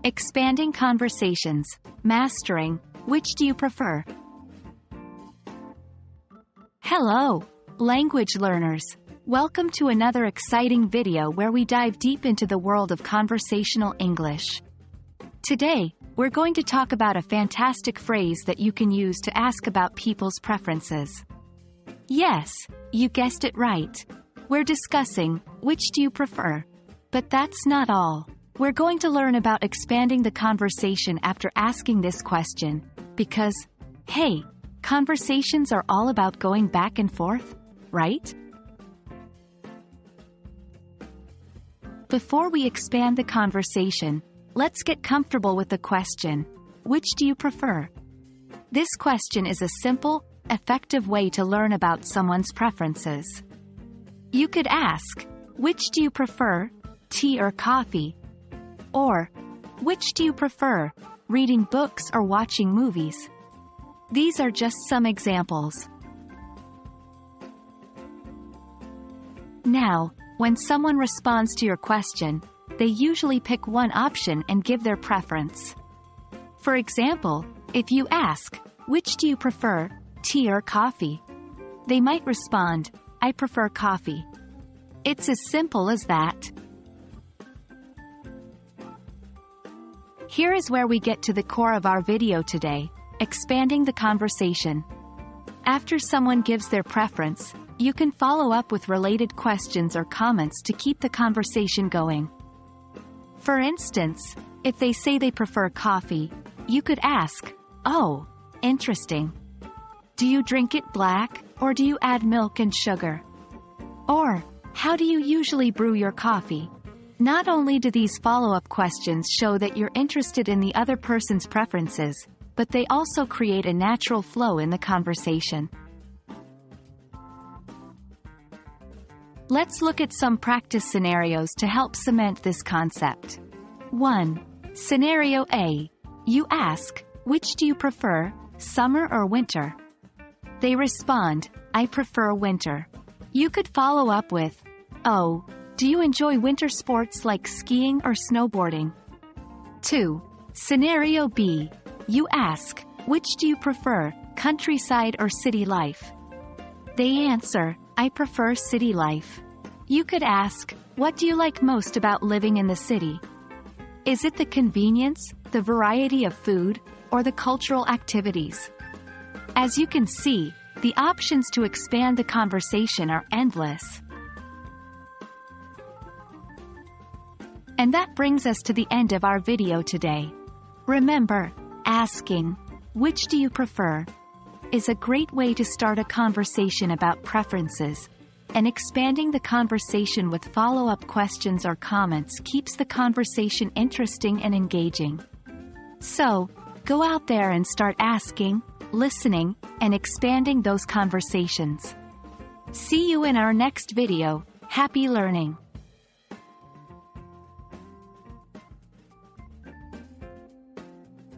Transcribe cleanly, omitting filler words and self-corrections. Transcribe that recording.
Expanding conversations, mastering, which do you prefer? Hello, language learners. Welcome to another exciting video where we dive deep into the world of conversational English. Today, we're going to talk about a fantastic phrase that you can use to ask about people's preferences. Yes, you guessed it right. We're discussing, which do you prefer? But that's not all. We're going to learn about expanding the conversation after asking this question, because, hey, conversations are all about going back and forth, right? Before we expand the conversation, let's get comfortable with the question, which do you prefer? This question is a simple, effective way to learn about someone's preferences. You could ask, which do you prefer, tea or coffee? Or, which do you prefer, reading books or watching movies? These are just some examples. Now, when someone responds to your question, they usually pick one option and give their preference. For example, if you ask, which do you prefer, tea or coffee? They might respond, I prefer coffee. It's as simple as that. Here is where we get to the core of our video today, expanding the conversation. After someone gives their preference, you can follow up with related questions or comments to keep the conversation going. For instance, if they say they prefer coffee, you could ask, oh, interesting. Do you drink it black, or do you add milk and sugar? Or, how do you usually brew your coffee? Not only do these follow-up questions show that you're interested in the other person's preferences, but they also create a natural flow in the conversation. Let's look at some practice scenarios to help cement this concept. 1. Scenario A. You ask, which do you prefer, summer or winter? They respond, I prefer winter. You could follow up with, oh, do you enjoy winter sports like skiing or snowboarding? 2. Scenario B. You ask, which do you prefer, countryside or city life? They answer, I prefer city life. You could ask, what do you like most about living in the city? Is it the convenience, the variety of food, or the cultural activities? As you can see, the options to expand the conversation are endless. And that brings us to the end of our video today. Remember, asking, which do you prefer, is a great way to start a conversation about preferences, and expanding the conversation with follow-up questions or comments keeps the conversation interesting and engaging. So, go out there and start asking, listening, and expanding those conversations. See you in our next video. Happy learning!